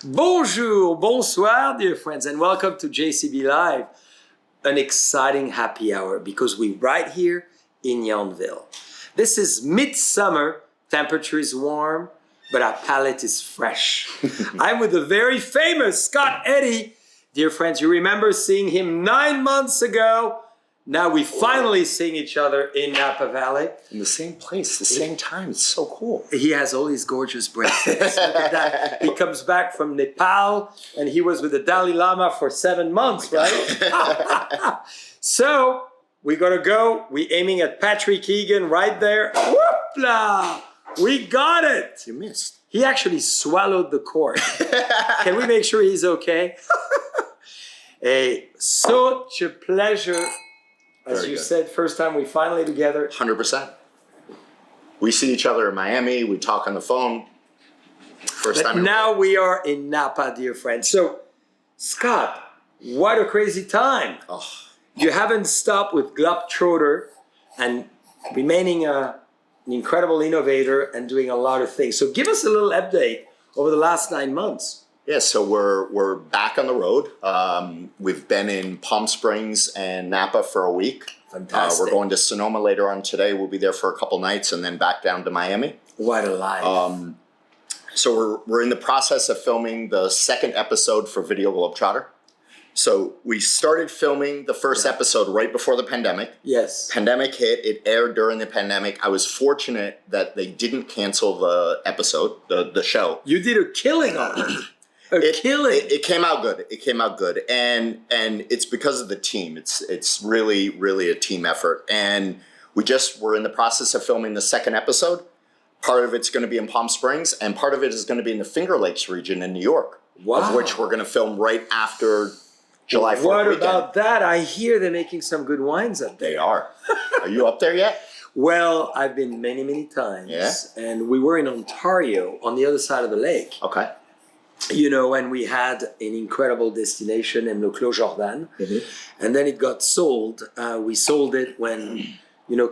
Bonjour, bonsoir, dear friends, and welcome to JCB Live, an exciting happy hour because we're right here in Yountville. This is midsummer, temperature is warm, but our palate is fresh. I'm with the very famous Scott Eddy. Dear friends, you remember seeing him 9 months ago. Now we finally seeing each other in Napa Valley. In the same place, the same time. It's so cool. He has all these gorgeous bracelets. Look at that. He comes back from Nepal and he was with the Dalai Lama for 7 months, right? So we're going to go. We're aiming at Patrick Egan right there. Whoopla! We got it. You missed. He actually swallowed the cord. Can we make sure he's okay? Such a pleasure. As Very you good. said, first time we finally together. 100%. We see each other in Miami. We talk on the phone. First But time. now we are in Napa, dear friends. So, Scott, what a crazy time. Oh, You haven't stopped with globe-trotter and remaining an incredible innovator and doing a lot of things. So give us a little update over the last 9 months. yeah, so we're back on the road. We've been in Palm Springs and Napa for a week. Fantastic. We're going to Sonoma later on today. We'll be there for a couple nights and then back down to Miami. What a life. So we're in the process of filming the second episode for Video Globetrotter. So we started filming the first episode right before the pandemic. Yes. Pandemic hit, it aired during the pandemic. I was fortunate that they didn't cancel the episode, the show. You did a killing on it. Killing. It came out good. It came out good. And it's because of the team. It's really, really a team effort. And we're in the process of filming the second episode. Part of it's going to be in Palm Springs, and part of it is going to be in the Finger Lakes region in New York. Wow. Of which we're going to film right after July 4th What weekend. about that? I hear they're making some good wines up there. They are. Are you up there yet? Well, I've been many, many times. Yeah? And we were in Ontario on the other side of the lake. Okay. You know, and we had an incredible destination in Le Clos Jordan. And then it got sold. We sold it when,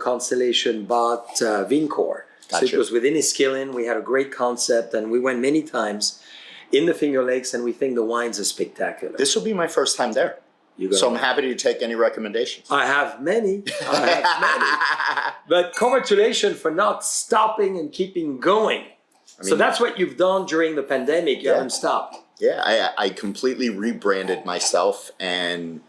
Constellation bought Vincor. So Gotcha. it was within Enniskillen. We had a great concept and we went many times in the Finger Lakes and we think the wines are spectacular. This will be my first time there. So I'm happy to take any recommendations. I have many. But congratulations for not stopping and keeping going. So that's what you've done during the pandemic. You haven't stopped. Yeah, I completely rebranded myself and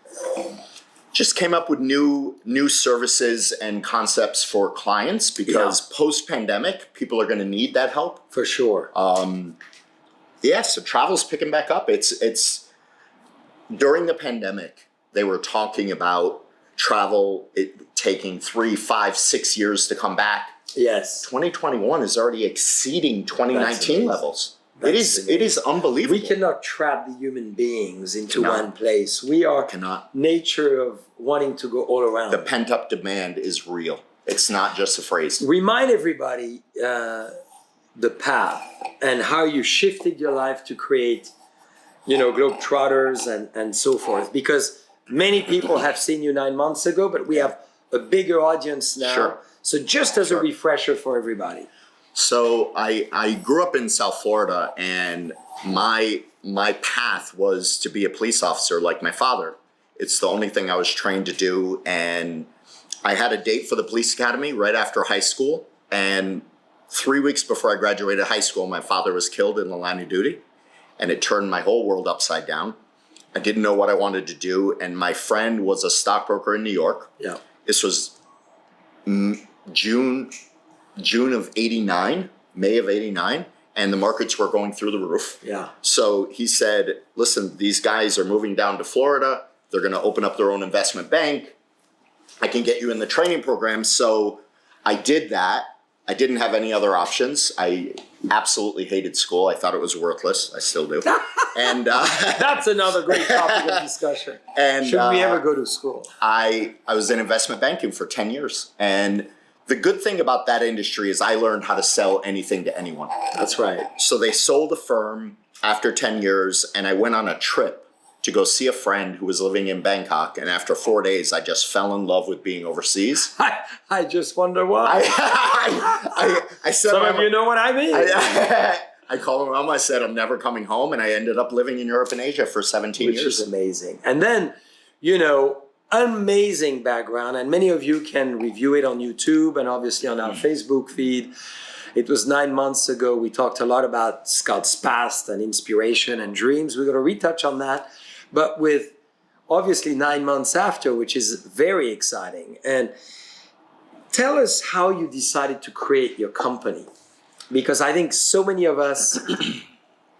just came up with new services and concepts for clients because post-pandemic, people are going to need that help. For sure. So travel's picking back up. It's during the pandemic, they were talking about travel taking 3, 5, 6 years to come back. Yes. 2021 is already exceeding 2019 levels. It is unbelievable. We cannot trap the human beings into one place. We are nature of wanting to go all around. The pent-up demand is real. It's not just a phrase. Remind everybody the path and how you shifted your life to create, Globetrotters and so forth. Because many people have seen you 9 months ago, but we have a bigger audience now. Sure. So just as a refresher for everybody. So I grew up in South Florida, and my path was to be a police officer like my father. It's the only thing I was trained to do, and I had a date for the police academy right after high school, and 3 weeks before I graduated high school, my father was killed in the line of duty, and it turned my whole world upside down. I didn't know what I wanted to do, and my friend was a stockbroker in New York. Yeah. This was June of '89, May of '89, and the markets were going through the roof. Yeah. So he said, listen, these guys are moving down to Florida. They're going to open up their own investment bank. I can get you in the training program. So I did that. I didn't have any other options. I absolutely hated school. I thought it was worthless. I still do. And that's another great topic of discussion. And should we ever go to school? I was in investment banking for 10 years. And the good thing about that industry is I learned how to sell anything to anyone. That's right. So they sold a firm after 10 years, and I went on a trip to go see a friend who was living in Bangkok. And after 4 days, I just fell in love with being overseas. I just wonder why. I said Some of you know what I mean. I I called my mom. I said, I'm never coming home. And I ended up living in Europe and Asia for 17 Which years. is amazing. And then, amazing background. And many of you can review it on YouTube and obviously on our Facebook feed. It was 9 months ago. We talked a lot about Scott's past and inspiration and dreams. We're going to retouch on that. But with obviously 9 months after, which is very exciting. And tell us how you decided to create your company. Because I think so many of us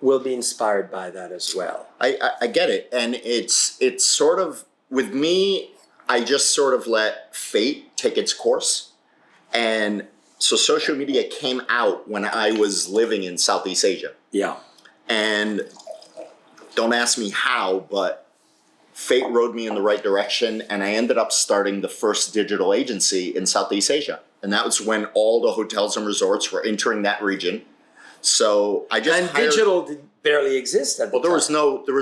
will be inspired by that as well. I get it. And it's sort of, with me, I just sort of let fate take its course. And so social media came out when I was living in Southeast Asia. Yeah. And don't ask me how, but fate rode me in the right direction. And I ended up starting the first digital agency in Southeast Asia. And that was when all the hotels and resorts were entering that region. So I just hired, digital barely exist at the time. there was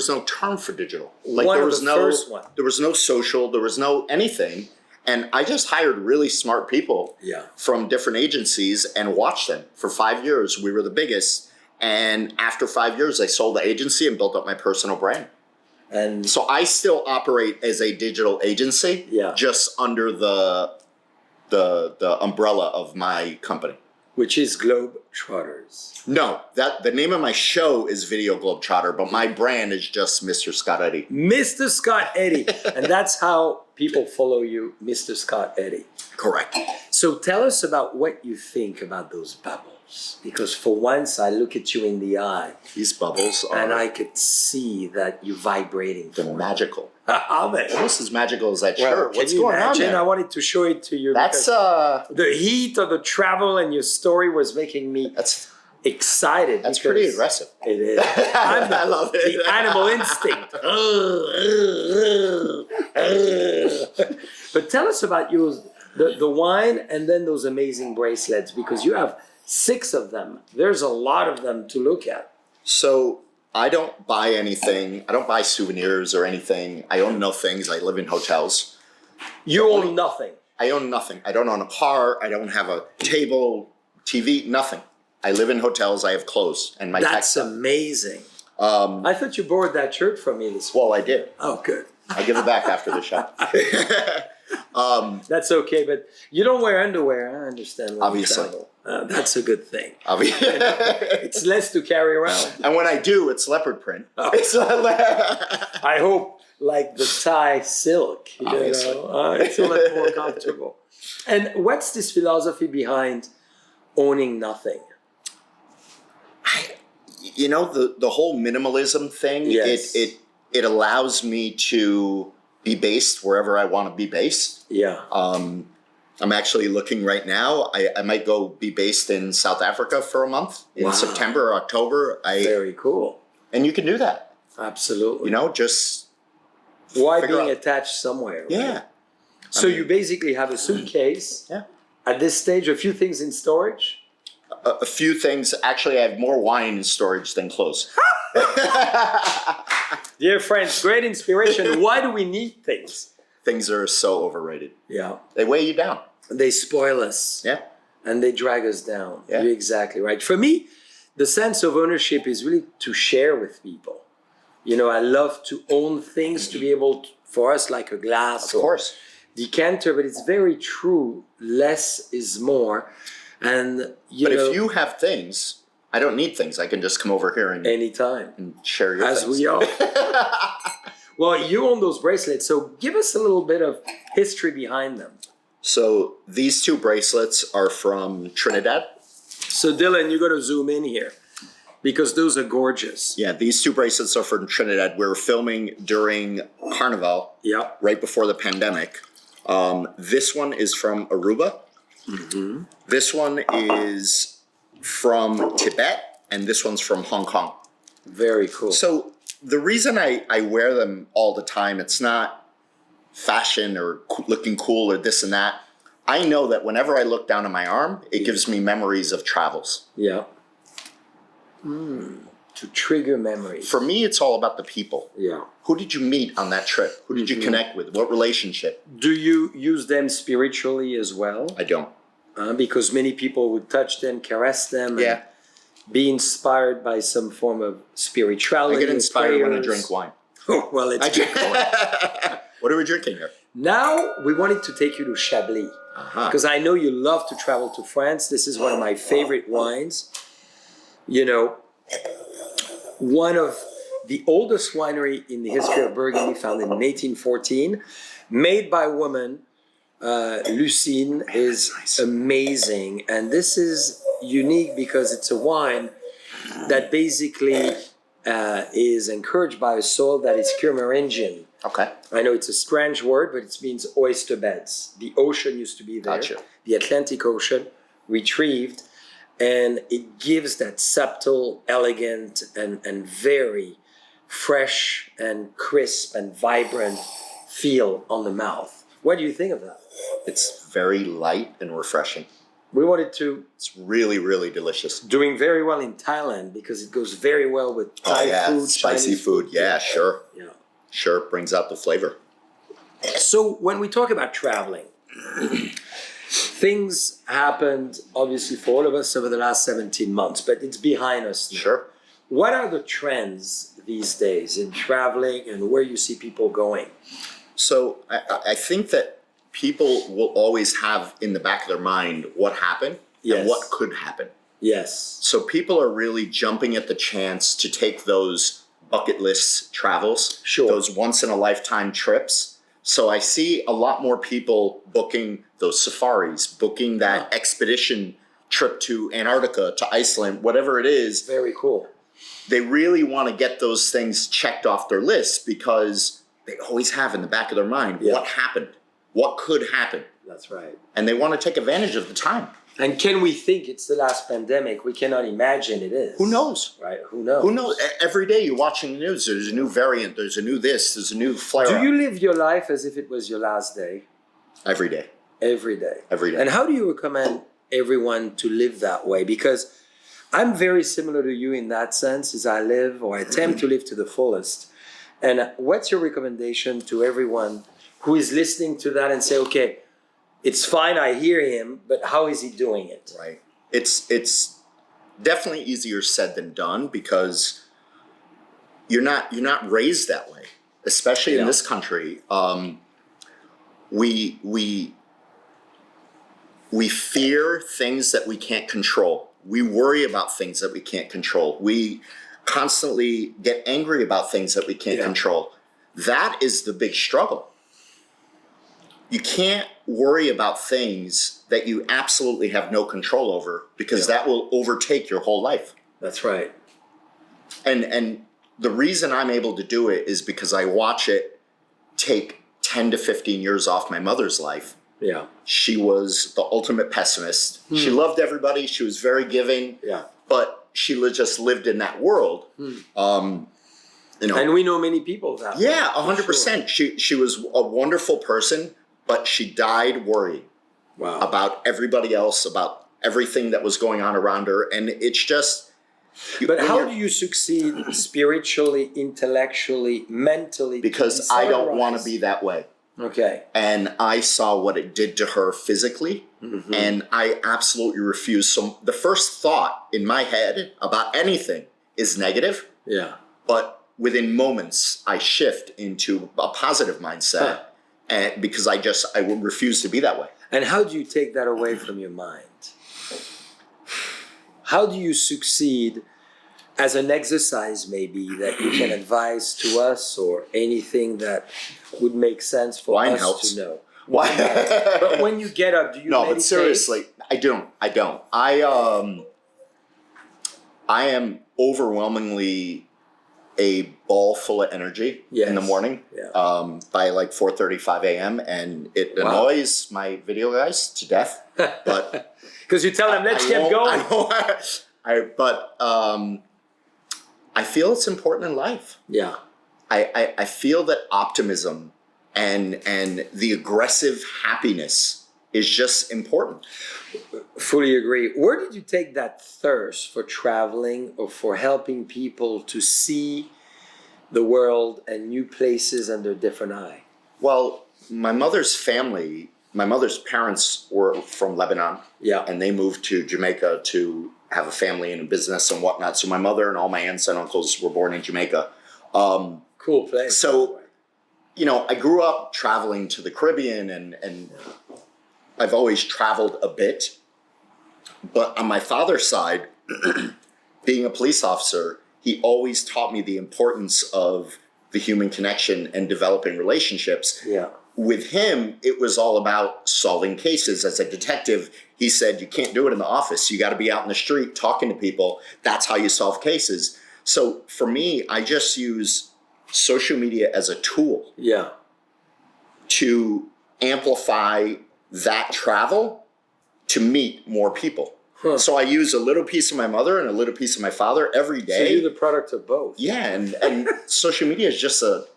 no term for digital. Like First one. There was no social, there was no anything. And I just hired really smart people from different agencies and watched them for 5 years. We were the biggest. And after 5 years, I sold the agency and built up my personal brand. And so I still operate as a digital agency, just under the umbrella of my company. Which is Globe-Trotters. No, the name of my show is Video Globe-Trotter, but my brand is just Mr. Scott Eddy. Mr. Scott Eddy. And that's how people follow you, Mr. Scott Eddy. Correct. So tell us about what you think about those bubbles. Because for once, I look at you in the eye. These bubbles are... And I could see that you're vibrating. They're magical. Are they? Almost as magical as that Well, shirt. What's can you going imagine? on there? I wanted to show it to you. That's the heat of the travel and your story was making me excited. That's pretty aggressive. It is. I love it. The animal instinct. But tell us about the wine and then those amazing bracelets, because you have 6 of them. There's a lot of them to look at. So I don't buy anything. I don't buy souvenirs or anything. I own no things. I live in hotels. You own nothing. I own nothing. I don't own a car. I don't have a table, TV, nothing. I live in hotels. I have clothes and my That's amazing. I thought you borrowed that shirt from me this week. Well, I did. Oh, good. I'll give it back after the show. That's okay, but you don't wear underwear. I understand. When Obviously. you travel. That's a good thing. It's less to carry around. And when I do, it's leopard print. Oh. I hope like the Thai silk. It's a little more comfortable. And what's this philosophy behind owning nothing? The whole minimalism thing, Yes. it allows me to be based wherever I want to be based. Yeah. I'm actually looking right now. I might go be based in South Africa for a month in September or October. Very cool. And you can do that. Absolutely. Just why being attached somewhere? Right? Yeah. So you basically have a suitcase. Yeah. At this stage, a few things in storage. A few things. Actually, I have more wine in storage than clothes. Dear friends, great inspiration. Why do we need things? Things are so overrated. Yeah. They weigh you down. They spoil us. Yeah. And they drag us down. Yeah. You're exactly right. For me, the sense of ownership is really to share with people. I love to own things, to be able to, for us, like a glass Of course. decanter, but it's very true. Less is more. And, But if you have things, I don't need things. I can just come over here and anytime. share your As things. we are. Well, you own those bracelets, so give us a little bit of history behind them. So these 2 bracelets are from Trinidad. So Dylan, you got to zoom in here because those are gorgeous. Yeah, these 2 bracelets are from Trinidad. We were filming during Carnival, Yeah. right before the pandemic. This one is from Aruba. Mm-hmm. This one is from Tibet, and this one's from Hong Kong. Very cool. So the reason I wear them all the time, it's not fashion or looking cool or this and that. I know that whenever I look down at my arm, it gives me memories of travels. Yeah. To trigger memories. For me, it's all about the people. Yeah. Who did you meet on that trip? Who did you connect with? What relationship? Do you use them spiritually as well? I don't. Because many people would touch them, caress them. Yeah. be inspired by some form of spirituality. I get inspired when I prayers. drink wine. Oh, well, it's I drink wine. What are we drinking here? Now we wanted to take you to Chablis because I know you love to travel to France. This is one of my favorite wines. You know, one of the oldest winery in the history of Burgundy, founded in 1814, made by a woman. Lucine is amazing, and this is unique because it's a wine that basically is encouraged by a soil that is Cameroonian. Okay. I know it's a strange word, but it means oyster beds. The ocean used to be there, Gotcha. the Atlantic Ocean, retrieved, and it gives that subtle, elegant, and very fresh and crisp and vibrant feel on the mouth. What do you think of that? It's very light and refreshing. We wanted to, It's really, really delicious. doing very well in Thailand because it goes very well with Thai food, spicy Chinese food. Yeah, sure. Yeah. Sure, it brings out the flavor. So when we talk about traveling, things happened obviously for all of us over the last 17 months, but it's behind us now. Sure. What are the trends these days in traveling and where you see people going? So I think that people will always have in the back of their mind what happened Yes. and what could happen. Yes. So people are really jumping at the chance to take those bucket list travels, Sure. those once in a lifetime trips. So I see a lot more people booking those safaris, booking that expedition trip to Antarctica, to Iceland, whatever it is. Very cool. They really want to get those things checked off their list because they always have in the back of their mind what happened, what could happen. That's right. And they want to take advantage of the time. And can we think it's the last pandemic? We cannot imagine it is. Who knows? Right? Who knows? Who knows? Every day you're watching the news, there's a new variant, there's a new this, there's a new flare Do up. you live your life as if it was your last day? Every day. Every day. Every day. And how do you recommend everyone to live that way? Because I'm very similar to you in that sense, as I live or I attempt to live to the fullest. And what's your recommendation to everyone who is listening to that and say, okay, it's fine, I hear him, but how is he doing it? Right. It's definitely easier said than done because you're not raised that way, especially in this country. We fear things that we can't control. We worry about things that we can't control. We constantly get angry about things that we can't control. That is the big struggle. You can't worry about things that you absolutely have no control over because that will overtake your whole life. That's right. And the reason I'm able to do it is because I watch it take 10 to 15 years off my mother's life. Yeah. She was the ultimate pessimist. She loved everybody. She was very giving. Yeah. But she just lived in that world. You know. And we know many people that way. Yeah, 100%. She was a wonderful person, but she died worrying about everybody else, about everything that was going on around her. And it's just... But how do you succeed spiritually, intellectually, mentally? Because I don't want to be that way. Okay. And I saw what it did to her physically, and I absolutely refuse. So the first thought in my head about anything is negative. Yeah. But within moments, I shift into a positive mindset, and because I would refuse to be that way. And how do you take that away from your mind? How do you succeed as an exercise maybe that you can advise to us or anything that would make sense for Wine us helps. to know? Why? But when you get up, do you No, meditate? but seriously, I don't. I am overwhelmingly a ball full of energy in the morning by like 4:35 a.m. and it annoys my video guys to death. But because you tell them, let's get going. I feel it's important in life. Yeah. I feel that optimism and the aggressive happiness is just important. Fully agree. Where did you take that thirst for traveling or for helping people to see the world and new places under a different eye? Well, my mother's parents were from Lebanon. Yeah. And they moved to Jamaica to have a family and a business and whatnot. So my mother and all my aunts and uncles were born in Jamaica. Cool place. So, I grew up traveling to the Caribbean and I've always traveled a bit. But on my father's side, being a police officer, he always taught me the importance of the human connection and developing relationships. Yeah. With him, it was all about solving cases. As a detective, he said, you can't do it in the office. You got to be out in the street talking to people. That's how you solve cases. So for me, I just use social media as a tool to amplify that travel to meet more people. Huh. So I use a little piece of my mother and a little piece of my father every day. So you're the product of both. Yeah, and social media is just a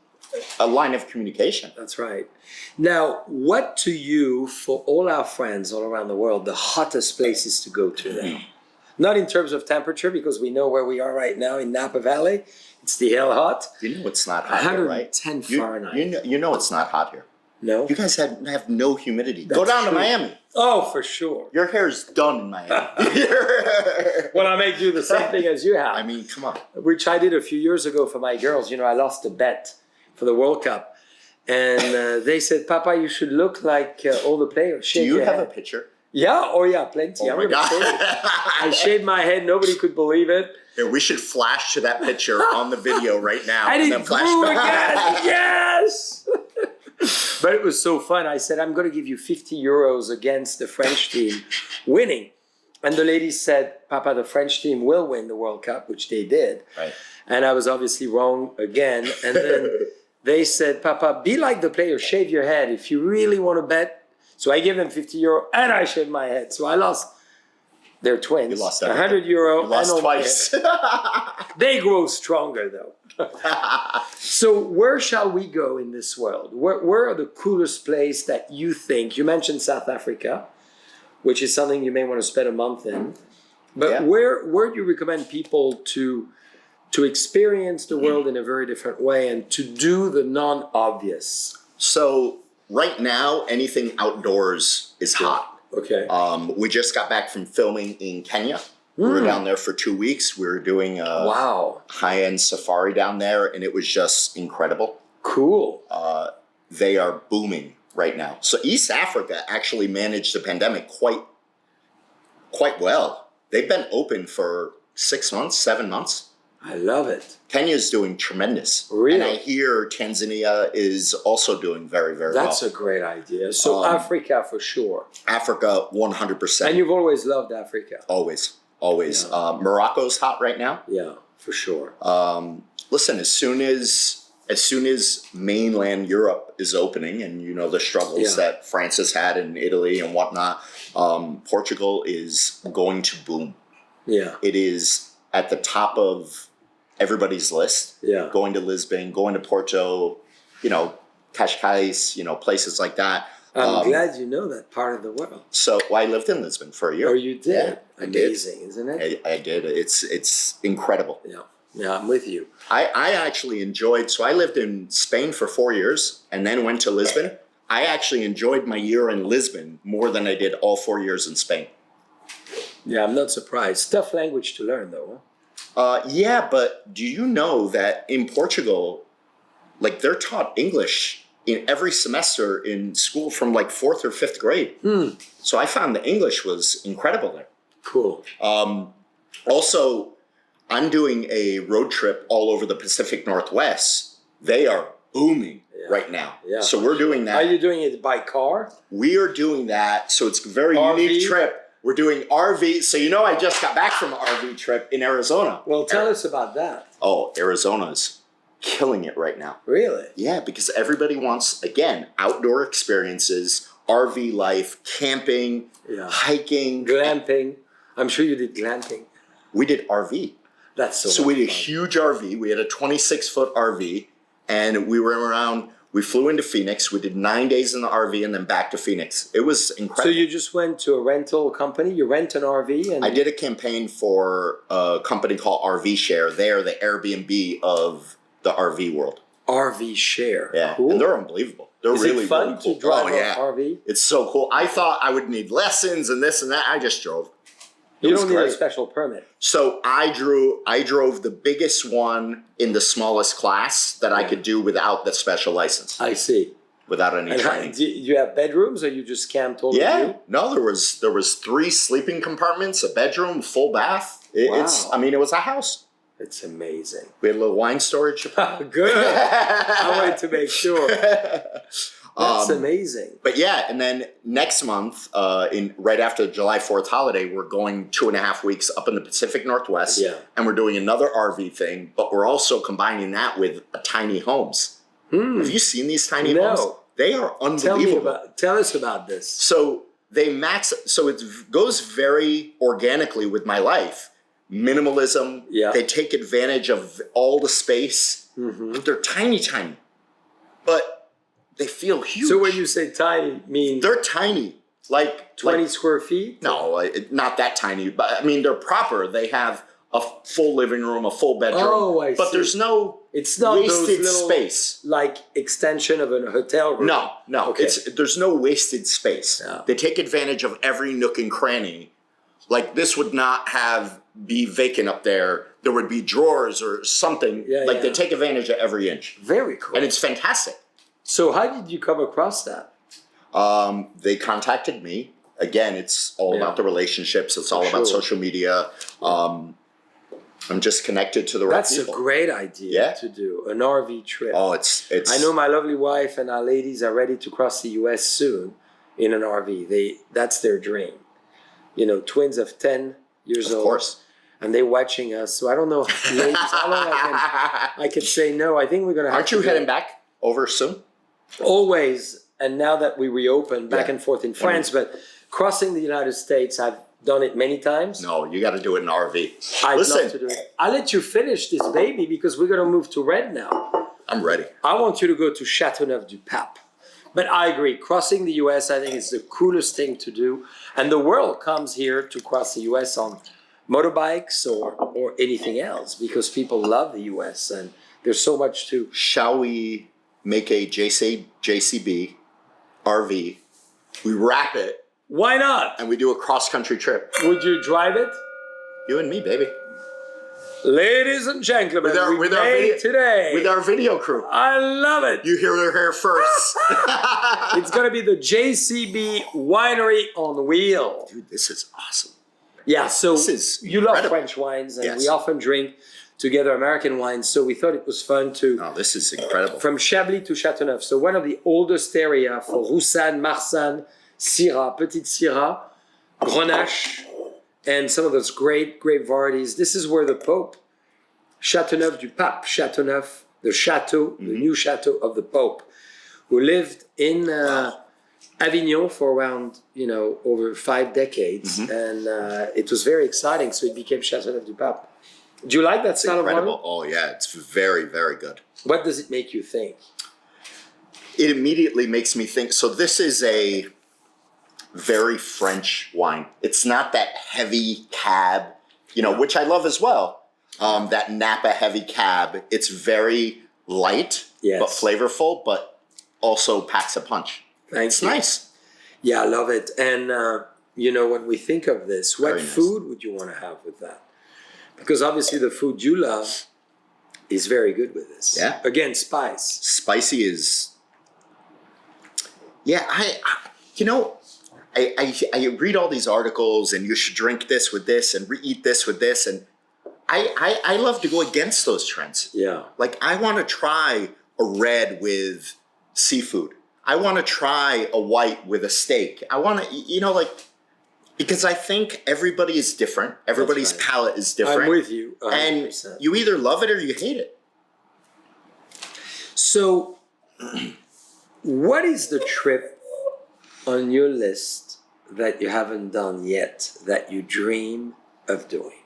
line of communication. That's right. Now, what to you, for all our friends all around the world, the hottest places to go to now? Not in terms of temperature, because we know where we are right now in Napa Valley. It's the hell hot. You know it's not hot here, right? 110 Fahrenheit. You know it's not hot here. No? You guys have no humidity. That's Go down true. to Miami. Oh, for sure. Your hair's done in Miami. Well, I may do the same thing as you have. I mean, come on. Which I did a few years ago for my girls. I lost a bet for the World Cup. And they said, Papa, you should look like all the players. Do you have a picture? Yeah. Oh, yeah. Plenty. Oh, my God. I shaved my head. Nobody could believe it. Here, we should flash to that picture on the video right now. And then it flash grew back. again. Yes. But it was so fun. I said, I'm going to give you 50 euros against the French team winning. And the lady said, Papa, the French team will win the World Cup, which they did. Right. And I was obviously wrong again. And then they said, Papa, be like the player, shave your head if you really want to bet. So I gave them 50 euro and I shaved my head. So I lost. They're twins. You lost 100 euro. You lost twice. They grow stronger though. So where shall we go in this world? Where are the coolest place that you think? You mentioned South Africa, which is something you may want to spend a month in. But where do you recommend people to experience the world in a very different way and to do the non-obvious? So right now, anything outdoors is hot. Okay. We just got back from filming in Kenya. We were down there for 2 weeks. We were doing a high-end safari down there, and it was just incredible. Cool. They are booming right now. So East Africa actually managed the pandemic quite well. They've been open for 6 months, 7 months. I love it. Kenya's doing tremendous. Really? And I hear Tanzania is also doing very, very well. That's a great idea. So Africa for sure. Africa, 100%. And you've always loved Africa. Always. Yeah. Morocco's hot right now. Yeah, for sure. Listen, as soon as mainland Europe is opening, and the struggles that France has had in Italy and whatnot, Portugal is going to boom. Yeah. It is at the top of everybody's list. Yeah. Going to Lisbon, going to Porto, Cascais, places like that. I'm glad you know that part of the world. So I lived in Lisbon for a year. Oh, you did? Yeah, Amazing, isn't it? I did. It's incredible. Yeah, I'm with you. I actually enjoyed, so I lived in Spain for 4 years and then went to Lisbon. I actually enjoyed my year in Lisbon more than I did all 4 years in Spain. Yeah, I'm not surprised. Tough language to learn though. Yeah, but do you know that in Portugal, they're taught English in every semester in school from 4th or 5th grade. So I found the English was incredible there. Cool. Also, I'm doing a road trip all over the Pacific Northwest. They are booming right now. Yeah. So we're doing that. Are you doing it by car? We are doing that. So it's a very unique trip. We're doing RV. So I just got back from an RV trip in Arizona. Well, tell us about that. Oh, Arizona's killing it right now. Really? Yeah, because everybody wants, again, outdoor experiences, RV life, camping, hiking. Glamping. I'm sure you did glamping. We did RV. That's so we did a huge RV. We had a 26-foot RV, and we were around. We flew into Phoenix. We did 9 days in the RV and then back to Phoenix. It was incredible. So you just went to a rental company? You rent an RV? And I did a campaign for a company called RV Share. They are the Airbnb of the RV world. RV Share. Yeah, cool. And they're unbelievable. They're really fun cool. to drive an RV? It's so cool. I thought I would need lessons and this and that. I just drove. You was don't need a great. special permit. So I drove the biggest one in the smallest class that I could do without the special license, I see. without any And training. do you have bedrooms, or you just camped all Yeah, of you? no, there was 3 sleeping compartments, a bedroom, full bath. It's, Wow. I mean, it was a house. It's amazing. We had a little wine storage. Good. I wanted to make sure. That's amazing. But yeah, and then next month, right after the July 4th holiday, we're going 2.5 weeks up in the Pacific Northwest. Yeah. And we're doing another RV thing, but we're also combining that with tiny homes. Have you seen these tiny No. homes? They are unbelievable. Tell us about this. So it goes very organically with my life. Minimalism. Yeah. They take advantage of all the space, but they're tiny, but they feel huge. So when you say tiny, mean They're tiny, like 20 square feet? No, not that tiny, but I mean they're proper. They have a full living room, a full bedroom. Oh, I but see. there's no It's not those wasted little, space. like extension of a hotel room. No, Okay. There's no wasted space. Yeah. They take advantage of every nook and cranny. Like this would not be vacant up there. There would be drawers or something. Yeah, They yeah. take advantage of every inch, Very cool. and it's fantastic. So how did you come across that? They contacted me. Again, it's all about the relationships. It's all about Sure. social media. I'm just connected to the right That's people. a great idea to do, an RV trip. Oh, it's. I know my lovely wife and our ladies are ready to cross the U.S. soon in an RV. That's their dream. You know, twins of 10 years Of old. course. And they're watching us. So I don't know, ladies, how long I can say no. I think we're going to have Aren't you heading back over soon? Always. And now that we reopen back Yeah. and forth in France, but crossing the United States, I've done it many times. No, you got to do it in an RV. I'd Listen, love to do it. I'll let you finish this baby because we're going to move to Red now. I'm ready. I want you to go to Châteauneuf-du-Pape. But I agree, crossing the US, I think it's the coolest thing to do. And the world comes here to cross the US on motorbikes or anything else because people love the US and there's so much to. Shall we make a JCB RV? We wrap it Why not? and we do a cross-country trip. Would you drive it? You and me, baby. Ladies and gentlemen, With our video crew. I love it. You hear it here first. It's going to be the Jcb Winery on wheel. Dude, this is awesome. Yeah, so This is you love incredible. French wines, and Yes. we often drink together American wines, so we thought it was fun to, Oh, this is incredible. from Chablis to Châteauneuf, so one of the oldest area for Roussanne, Marsanne, Syrah, Petite Syrah, Grenache, and some of those great varieties. This is where the Pope, Châteauneuf-du-Pape, Châteauneuf, the chateau, the new chateau of the Pope, who lived in Avignon for around, over 5 decades. And it was very exciting, so it became Châteauneuf-du-Pape. Do you like that style of Incredible. wine? Oh, yeah, it's very, very good. What does it make you think? It immediately makes me think, so this is a very French wine. It's not that heavy cab, which I love as well. That Napa heavy cab. It's very light, Yes. but flavorful, but also packs a punch. Thank It's you. nice. Yeah, I love it. And, when we think of this, what Very nice. food would you want to have with that? Because obviously the food you love is very good with this. Yeah. Again, spice. Spicy is, yeah, I read all these articles and you should drink this with this and eat this with this. And I love to go against those trends. Yeah. Like I want to try a red with seafood. I want to try a white with a steak. I want to, because I think everybody is different. Everybody's right. palate is different. I'm with you 100%. And you either love it or you hate it. So, what is the trip on your list that you haven't done yet that you dream of doing?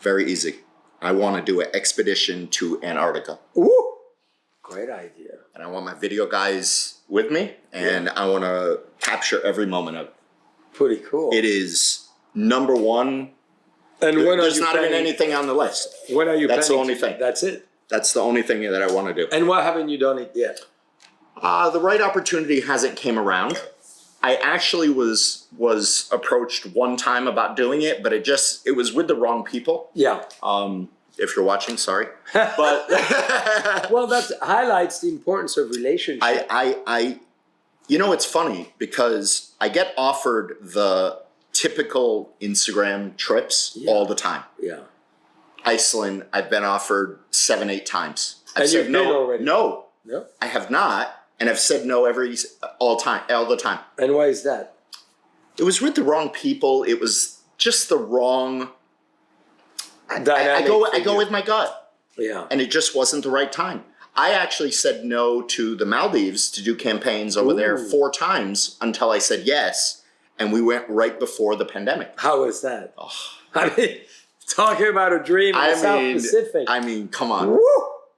Very easy. I want to do an expedition to Antarctica. Ooh, great idea. And I want my video guys with me. And I want to capture every moment of it. Pretty cool. It is number one. And when are There's you not even planning? anything on the list. When are you? That's the planning only to- thing. That's it. That's the only thing that I want to do. And why haven't you done it yet? The right opportunity hasn't came around. I actually was approached one time about doing it, but it was with the wrong people. Yeah. If you're watching, sorry. But Well, that highlights the importance of relationships. It's funny because I get offered the typical Instagram trips all the time. Yeah. Iceland, I've been offered 7, 8 times. I've And said you've been no, already? no, No. I have not, and I've said no all the time. And why is that? It was with the wrong people. It was just the wrong. I go with my gut, Yeah. and it just wasn't the right time. I actually said no to the Maldives to do campaigns over there 4 times until I said yes, and we went right before the pandemic. How was that? Oh. I mean, talking about a dream in the South Pacific. I mean, come on. Woo!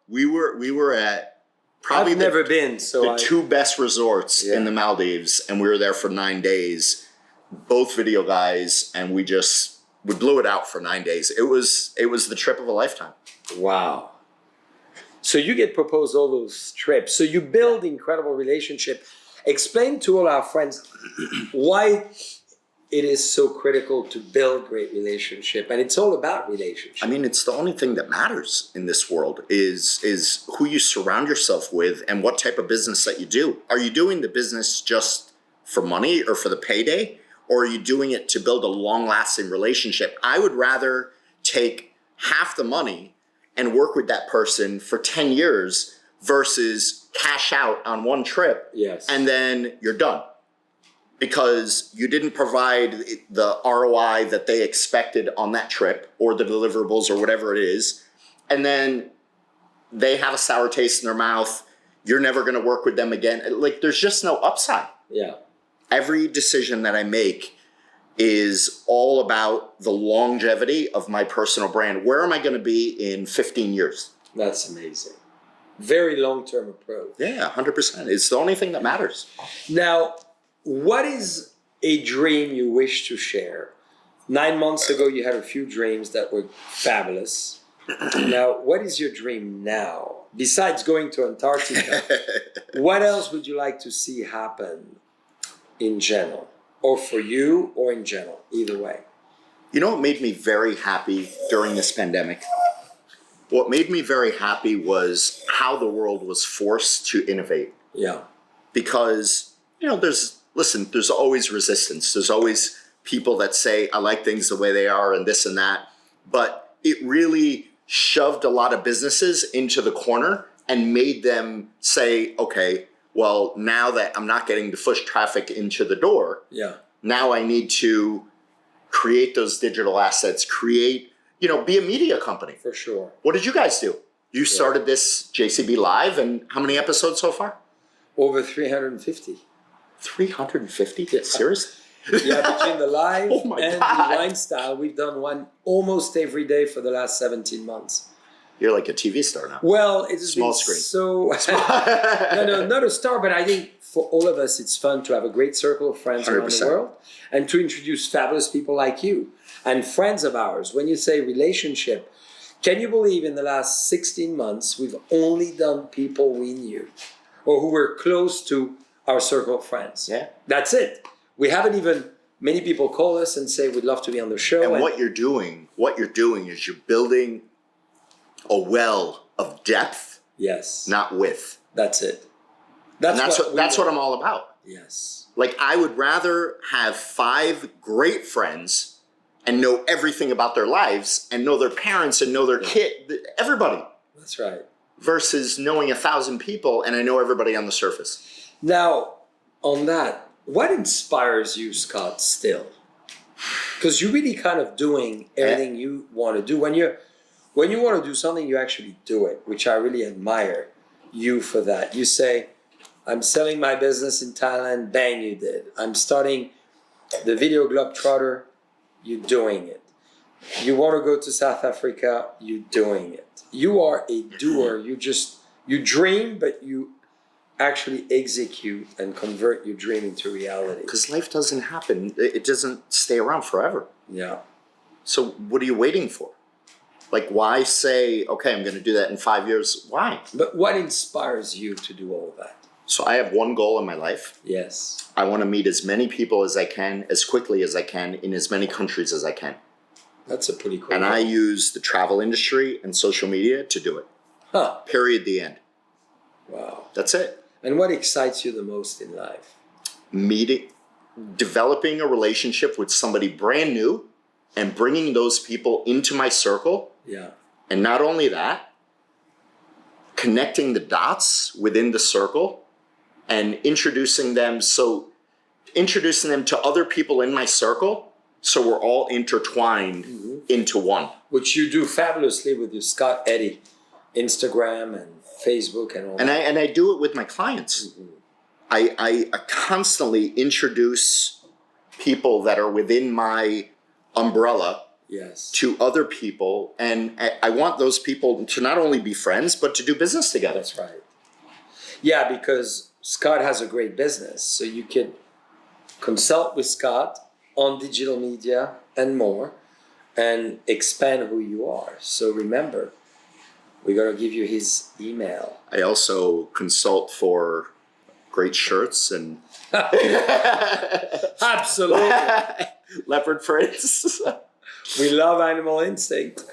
We were at probably I've never been, so the 2 best resorts in the Maldives, and we were there for 9 days. Both video guys, and we blew it out for 9 days. It was the trip of a lifetime. Wow. So you get proposed all those trips. So you build incredible relationship. Explain to all our friends why it is so critical to build great relationship, and it's all about relationship. I mean, it's the only thing that matters in this world is who you surround yourself with and what type of business that you do. Are you doing the business just for money or for the payday, or are you doing it to build a long-lasting relationship? I would rather take half the money and work with that person for 10 years versus cash out on one trip. Yes. And then you're done because you didn't provide the ROI that they expected on that trip or the deliverables or whatever it is. And then they have a sour taste in their mouth. You're never going to work with them again. Like, there's just no upside. Yeah. Every decision that I make is all about the longevity of my personal brand. Where am I going to be in 15 years? That's amazing. Very long-term approach. Yeah, 100%. It's the only thing that matters. Now, what is a dream you wish to share? 9 months ago, you had a few dreams that were fabulous. Now, what is your dream now? Besides going to Antarctica, what else would you like to see happen in general? Or for you, or in general, either way. You know what made me very happy during this pandemic? What made me very happy was how the world was forced to innovate. Yeah. Because, there's always resistance. There's always people that say, I like things the way they are and this and that. But it really shoved a lot of businesses into the corner and made them say, okay, well, now that I'm not getting the foot traffic into the door, now I need to create those digital assets, be a media company. For sure. What did you guys do? You started this Jcb Live, and how many episodes so far? Over 350. 350? Seriously? Yeah, between the live Oh my and God. the wine style, we've done one almost every day for the last 17 months. You're like a TV star now. Well, it's Small been screen. so no, not a star, but I think for all of us, it's fun to have a great circle of friends around the 100%. world and to introduce fabulous people like you and friends of ours. When you say relationship, can you believe in the last 16 months, we've only done people we knew or who were close to our circle of friends? Yeah. That's it. We haven't even, many people call us and say, we'd love to be on the show. And what you're doing is you're building a well of depth, yes, not width. that's it. That's what I'm all about. Yes. Like, I would rather have 5 great friends and know everything about their lives and know their parents and know their kid, everybody, That's right. versus knowing 1,000 people and I know everybody on the surface. Now, on that, what inspires you, Scott, still? Because you're really kind of doing everything you want to do. When you want to do something, you actually do it, which I really admire you for that. You say, I'm selling my business in Thailand, bang, you did. I'm starting the video globe-trotter, you're doing it. You want to go to South Africa, you're doing it. You are a doer. You dream, but you actually execute and convert your dream into reality. Because life doesn't happen. It doesn't stay around forever. Yeah. So what are you waiting for? Like, why say, okay, I'm going to do that in 5 years? Why? But what inspires you to do all of that? So I have one goal in my life. Yes. I want to meet as many people as I can, as quickly as I can, in as many countries as I can. That's a pretty cool And goal. I use the travel industry and social media to do it. Huh. Period, the end. Wow. That's it. And what excites you the most in life? Developing a relationship with somebody brand new and bringing those people into my circle. Yeah. And not only that, connecting the dots within the circle and introducing them to other people in my circle, so we're all intertwined into one. Which you do fabulously with your Scott Eddy, Instagram and Facebook and all that. And I do it with my clients. I constantly introduce people that are within my umbrella Yes. to other people, and I want those people to not only be friends but to do business together. That's right. Yeah, because Scott has a great business, so you can consult with Scott on digital media and more and expand who you are. So remember, we're going to give you his email. I also consult for great shirts and Absolutely. leopard prints. We love Animal Instinct.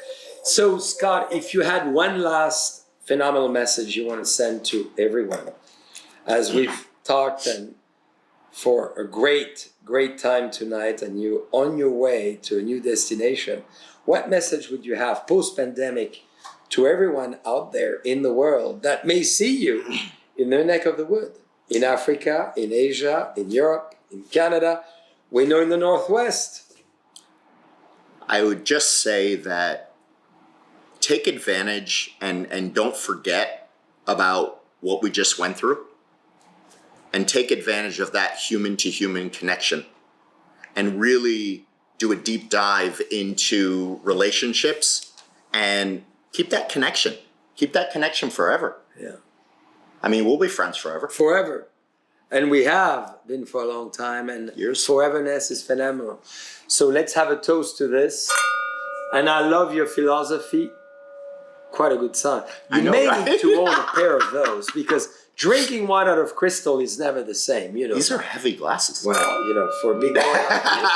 So Scott, if you had one last phenomenal message you want to send to everyone, as we've talked and for a great time tonight and you're on your way to a new destination, what message would you have post-pandemic to everyone out there in the world that may see you in their neck of the wood, in Africa, in Asia, in Europe, in Canada, we know in the Northwest? I would just say that take advantage and don't forget about what we just went through, and take advantage of that human to human connection and really do a deep dive into relationships and keep that connection. Keep that connection forever. Yeah. I mean, we'll be friends forever. Forever. And we have been for a long time, and Years. foreverness is phenomenal. So let's have a toast to this. And I love your philosophy. Quite a good sign. I You know, may right? need to own a pair of those, because drinking wine out of crystal is never the same. You know. These are heavy glasses. Well, you know, for a big boy like you.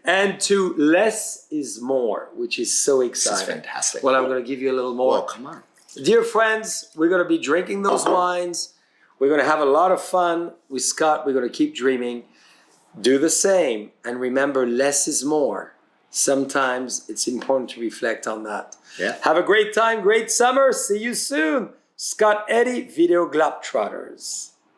And to less is more, which is so This is exciting. fantastic. Well, I'm going to give you a little more. Well, come on. Dear friends, we're going to be drinking those wines. We're going to have a lot of fun with Scott. We're going to keep dreaming. Do the same. And remember, less is more. Sometimes it's important to reflect on that. Yeah. Have a great time, great summer. See you soon. Scott Eddy, Video Globetrotters.